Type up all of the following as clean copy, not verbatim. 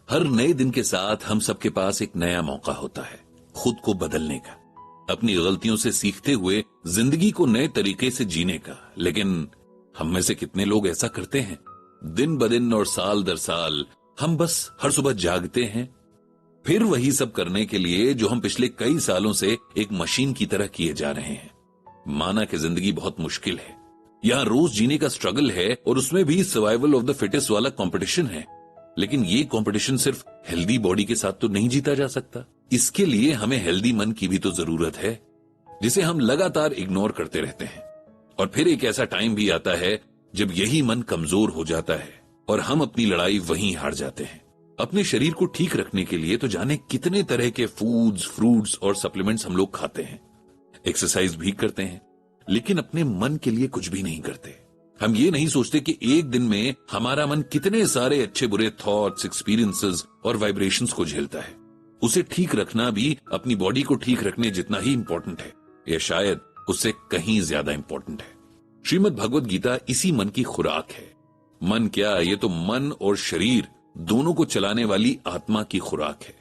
हर नए दिन के साथ हम सबके पास एक नया मौका होता है खुद को बदलने का, अपनी गलतियों से सीखते हुए जिंदगी को नए तरीके से जीने का। लेकिन हम में से कितने लोग ऐसा करते हैं? दिन ब दिन और साल दर साल हम बस हर सुबह जागते हैं, फिर वही सब करने के लिए जो हम पिछले कई सालों से एक मशीन की तरह किए जा रहे हैं। माना कि जिंदगी बहुत मुश्किल है, यहां रोज जीने का स्ट्रगल है और उसमें भी सर्वाइवल ऑफ द फिटेस्ट वाला कंपटीशन है। लेकिन ये कंपटीशन सिर्फ हेल्दी बॉडी के साथ तो नहीं जीता जा सकता। इसके लिए हमें हेल्दी मन की भी तो जरूरत है, जिसे हम लगातार इग्नोर करते रहते हैं। और फिर एक ऐसा टाइम भी आता है जब यही मन कमजोर हो जाता है और हम अपनी लड़ाई वहीं हार जाते हैं। अपने शरीर को ठीक रखने के लिए तो जाने कितने तरह के फूड्स, फ्रूट्स और सप्लीमेंट्स हम लोग खाते हैं, एक्सरसाइज भी करते हैं, लेकिन अपने मन के लिए कुछ भी नहीं करते। हम ये नहीं सोचते कि एक दिन में हमारा मन कितने सारे अच्छे बुरे थॉट्स, एक्सपीरियंसेस और वाइब्रेशंस को झेलता है। उसे ठीक रखना भी अपनी बॉडी को ठीक रखने जितना ही इंपॉर्टेंट है, या शायद उससे कहीं ज्यादा इंपॉर्टेंट है। श्रीमद् भगवद गीता इसी मन की खुराक है। मन क्या, ये तो मन और शरीर दोनों को चलाने वाली आत्मा की खुराक है।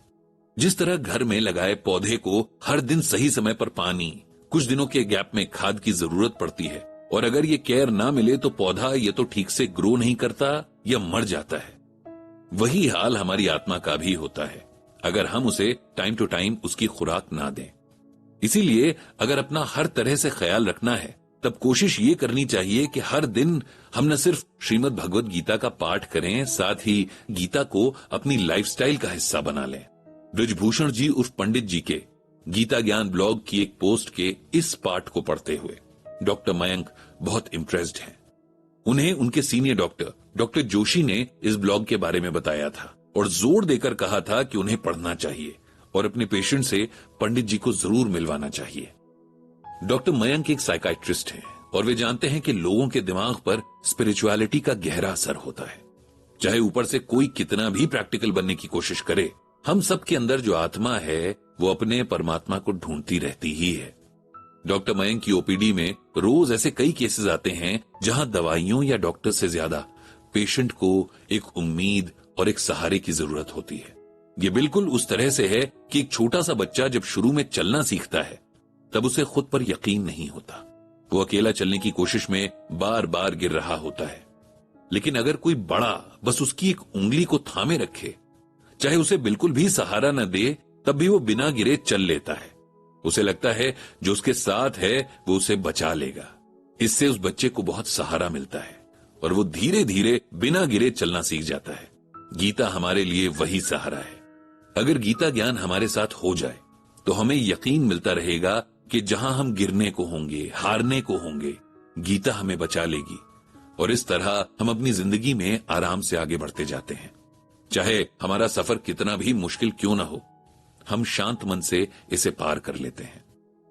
जिस तरह घर में लगाए पौधे को हर दिन सही समय पर पानी, कुछ दिनों के गैप में खाद की जरूरत पड़ती है, और अगर ये केयर ना मिले तो पौधा ये तो ठीक से ग्रो नहीं करता या मर जाता है। वही हाल हमारी आत्मा का भी होता है अगर हम उसे टाइम टू टाइम उसकी खुराक ना दें। इसीलिए अगर अपना हर तरह से ख्याल रखना है तब कोशिश ये करनी चाहिए कि हर दिन हम न सिर्फ श्रीमद् भगवद गीता का पाठ करें, साथ ही गीता को अपनी लाइफस्टाइल का हिस्सा बना लें। ब्रजभूषण जी उर्फ पंडित जी के गीता ज्ञान ब्लॉग की एक पोस्ट के इस पाठ को पढ़ते हुए डॉक्टर मयंक बहुत इम्प्रेस्ड हैं। उन्हें उनके सीनियर डॉक्टर जोशी ने इस ब्लॉग के बारे में बताया था और जोर देकर कहा था कि उन्हें पढ़ना चाहिए और अपने पेशेंट से पंडित जी को जरूर मिलवाना चाहिए। डॉक्टर मयंक एक साइकाइट्रिस्ट हैं और वे जानते हैं कि लोगों के दिमाग पर स्पिरिचुअलिटी का गहरा असर होता है। चाहे ऊपर से कोई कितना भी प्रैक्टिकल बनने की कोशिश करे, हम सबके अंदर जो आत्मा है वो अपने परमात्मा को ढूंढती रहती ही है। डॉक्टर मयंक की ओपीडी में रोज ऐसे कई केसेस आते हैं जहां दवाइयों या डॉक्टर से ज्यादा पेशेंट को एक उम्मीद और एक सहारे की जरूरत होती है। ये बिल्कुल उस तरह से है कि एक छोटा सा बच्चा जब शुरू में चलना सीखता है तब उसे खुद पर यकीन नहीं होता। वो अकेला चलने की कोशिश में बार बार गिर रहा होता है, लेकिन अगर कोई बड़ा बस उसकी एक उंगली को थामे रखे, चाहे उसे बिल्कुल भी सहारा न दे, तब भी वो बिना गिरे चल लेता है। उसे लगता है जो उसके साथ है वो उसे बचा लेगा। इससे उस बच्चे को बहुत सहारा मिलता है और वो धीरे धीरे बिना गिरे चलना सीख जाता है। गीता हमारे लिए वही सहारा है। अगर गीता ज्ञान हमारे साथ हो जाए तो हमें यकीन मिलता रहेगा कि जहां हम गिरने को होंगे, हारने को होंगे, गीता हमें बचा लेगी और इस तरह हम अपनी जिंदगी में आराम से आगे बढ़ते जाते हैं। चाहे हमारा सफर कितना भी मुश्किल क्यों ना हो, हम शांत मन से इसे पार कर लेते हैं।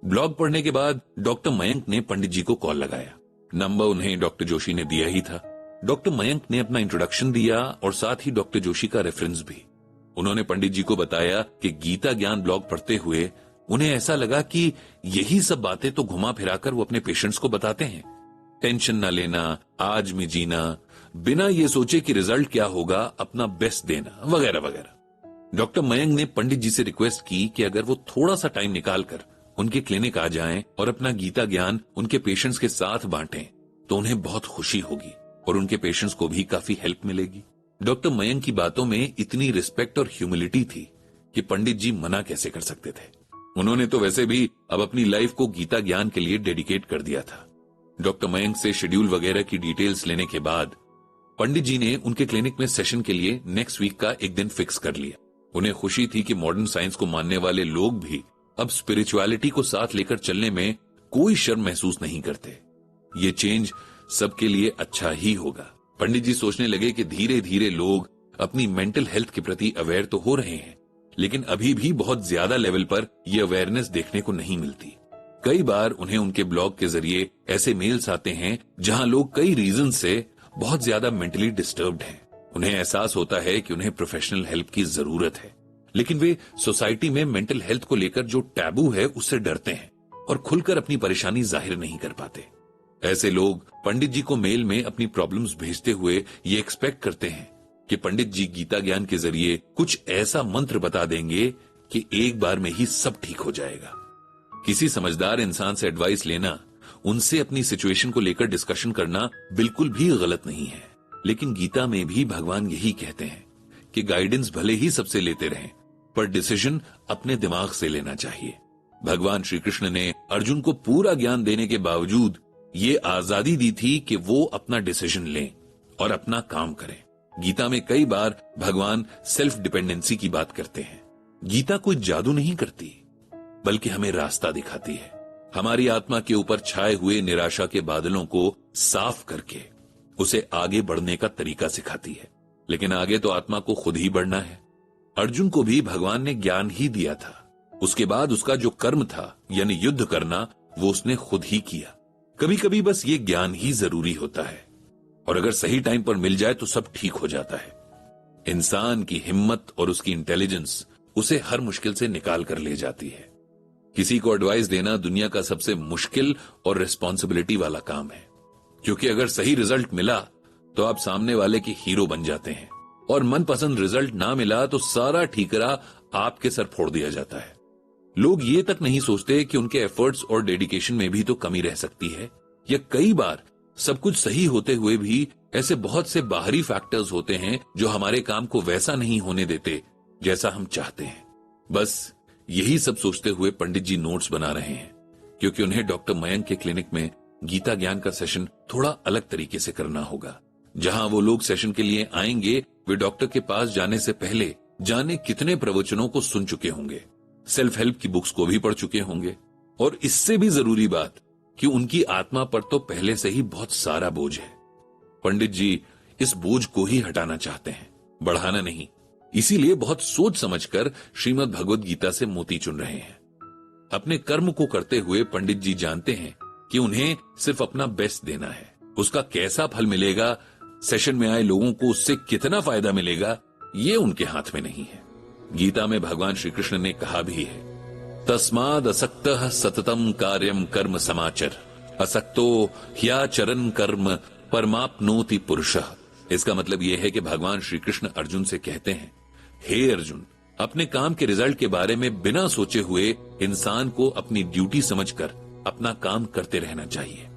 ब्लॉग पढ़ने के बाद डॉक्टर मयंक ने पंडित जी को कॉल लगाया। नंबर उन्हें डॉक्टर जोशी ने दिया ही था। डॉक्टर मयंक ने अपना इंट्रोडक्शन दिया और साथ ही डॉक्टर जोशी का रेफरेंस भी। उन्होंने पंडित जी को बताया कि गीता ज्ञान ब्लॉग पढ़ते हुए उन्हें ऐसा लगा कि यही सब बातें तो घुमा फिराकर वो अपने पेशेंट्स को बताते हैं। टेंशन ना लेना, आज में जीना, बिना ये सोचे कि रिजल्ट क्या होगा, अपना बेस्ट देना, वगैरह वगैरह। डॉक्टर मयंक ने पंडित जी से रिक्वेस्ट की कि अगर वो थोड़ा सा टाइम निकालकर उनके क्लिनिक आ जाएं और अपना गीता ज्ञान उनके पेशेंट्स के साथ बांटें तो उन्हें बहुत खुशी होगी और उनके पेशेंट्स को भी काफी हेल्प मिलेगी। डॉक्टर मयंक की बातों में इतनी रिस्पेक्ट और ह्यूमिलिटी थी कि पंडित जी मना कैसे कर सकते थे। उन्होंने तो वैसे भी अब अपनी लाइफ को गीता ज्ञान के लिए डेडिकेट कर दिया था। डॉक्टर मयंक से शेड्यूल वगैरह की डिटेल्स लेने के बाद पंडित जी ने उनके क्लिनिक में सेशन के लिए नेक्स्ट वीक का एक दिन फिक्स कर लिया। उन्हें खुशी थी कि मॉडर्न साइंस को मानने वाले लोग भी अब स्पिरिचुअलिटी को साथ लेकर चलने में कोई शर्म महसूस नहीं करते। ये चेंज सबके लिए अच्छा ही होगा। पंडित जी सोचने लगे कि धीरे धीरे लोग अपनी मेंटल हेल्थ के प्रति अवेयर तो हो रहे हैं, लेकिन अभी भी बहुत ज्यादा लेवल पर यह अवेयरनेस देखने को नहीं मिलती। कई बार उन्हें उनके ब्लॉग के जरिए ऐसे मेल्स आते हैं जहां लोग कई रीजन से बहुत ज्यादा मेंटली डिस्टर्ब्ड हैं। उन्हें एहसास होता है कि उन्हें प्रोफेशनल हेल्प की जरूरत है, लेकिन वे सोसाइटी में मेंटल हेल्थ को लेकर जो टैबू है उससे डरते हैं और खुलकर अपनी परेशानी जाहिर नहीं कर पाते। ऐसे लोग पंडित जी को मेल में अपनी प्रॉब्लम्स भेजते हुए ये एक्सपेक्ट करते हैं कि पंडित जी गीता ज्ञान के जरिए कुछ ऐसा मंत्र बता देंगे कि एक बार में ही सब ठीक हो जाएगा। किसी समझदार इंसान से एडवाइस लेना, उनसे अपनी सिचुएशन को लेकर डिस्कशन करना बिल्कुल भी गलत नहीं है। लेकिन गीता में भी भगवान यही कहते हैं कि गाइडेंस भले ही सबसे लेते रहें, पर डिसीजन अपने दिमाग से लेना चाहिए। भगवान श्री कृष्ण ने अर्जुन को पूरा ज्ञान देने के बावजूद ये आजादी दी थी कि वो अपना डिसीजन लें और अपना काम करें। गीता में कई बार भगवान सेल्फ डिपेंडेंसी की बात करते हैं। गीता कोई जादू नहीं करती, बल्कि हमें रास्ता दिखाती है। हमारी आत्मा के ऊपर छाए हुए निराशा के बादलों को साफ करके उसे आगे बढ़ने का तरीका सिखाती है। लेकिन आगे तो आत्मा को खुद ही बढ़ना है। अर्जुन को भी भगवान ने ज्ञान ही दिया था, उसके बाद उसका जो कर्म था यानी युद्ध करना, वो उसने खुद ही किया। कभी कभी बस ये ज्ञान ही जरूरी होता है, और अगर सही टाइम पर मिल जाए तो सब ठीक हो जाता है। इंसान की हिम्मत और उसकी इंटेलिजेंस उसे हर मुश्किल से निकाल कर ले जाती है। किसी को एडवाइस देना दुनिया का सबसे मुश्किल और रिस्पॉन्सिबिलिटी वाला काम है, क्योंकि अगर सही रिजल्ट मिला तो आप सामने वाले की हीरो बन जाते हैं, और मनपसंद रिजल्ट ना मिला तो सारा ठीकरा आपके सर फोड़ दिया जाता है। लोग ये तक नहीं सोचते कि उनके एफर्ट्स और डेडिकेशन में भी तो कमी रह सकती है, या कई बार सब कुछ सही होते हुए भी ऐसे बहुत से बाहरी फैक्टर्स होते हैं जो हमारे काम को वैसा नहीं होने देते जैसा हम चाहते हैं। बस यही सब सोचते हुए पंडित जी नोट्स बना रहे हैं, क्योंकि उन्हें डॉक्टर मयंक के क्लिनिक में गीता ज्ञान का सेशन थोड़ा अलग तरीके से करना होगा। जहां वो लोग सेशन के लिए आएंगे, वे डॉक्टर के पास जाने से पहले जाने कितने प्रवचनों को सुन चुके होंगे, सेल्फ हेल्प की बुक्स को भी पढ़ चुके होंगे, और इससे भी जरूरी बात कि उनकी आत्मा पर तो पहले से ही बहुत सारा बोझ है। पंडित जी इस बोझ को ही हटाना चाहते हैं, बढ़ाना नहीं। इसीलिए बहुत सोच समझकर श्रीमद् भगवद गीता से मोती चुन रहे हैं। अपने कर्म को करते हुए पंडित जी जानते हैं कि उन्हें सिर्फ अपना बेस्ट देना है। उसका कैसा फल मिलेगा, सेशन में आए लोगों को उससे कितना फायदा मिलेगा, ये उनके हाथ में नहीं है। गीता में भगवान श्री कृष्ण ने कहा भी है, तस्माद असक्तः सततम कार्यम कर्म समाचर, असक्तो ह्याचरन् कर्म परमाप्नोति पुरुषः। इसका मतलब यह है कि भगवान श्री कृष्ण अर्जुन से कहते हैं, हे अर्जुन, अपने काम के रिजल्ट के बारे में बिना सोचे हुए इंसान को अपनी ड्यूटी समझकर अपना काम करते रहना चाहिए,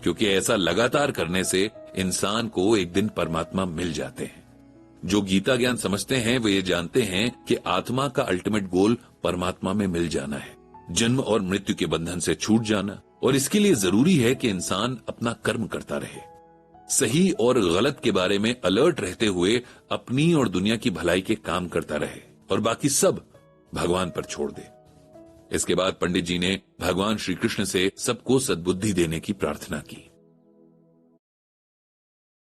क्योंकि ऐसा लगातार करने से इंसान को एक दिन परमात्मा मिल जाते हैं। जो गीता ज्ञान समझते हैं वे ये जानते हैं कि आत्मा का अल्टीमेट गोल परमात्मा में मिल जाना है, जन्म और मृत्यु के बंधन से छूट जाना, और इसके लिए जरूरी है कि इंसान अपना कर्म करता रहे, सही और गलत के बारे में अलर्ट रहते हुए अपनी और दुनिया की भलाई के काम करता रहे, और बाकी सब भगवान पर छोड़ दे। इसके बाद पंडित जी ने भगवान श्री कृष्ण से सबको सद्बुद्धि देने की प्रार्थना की।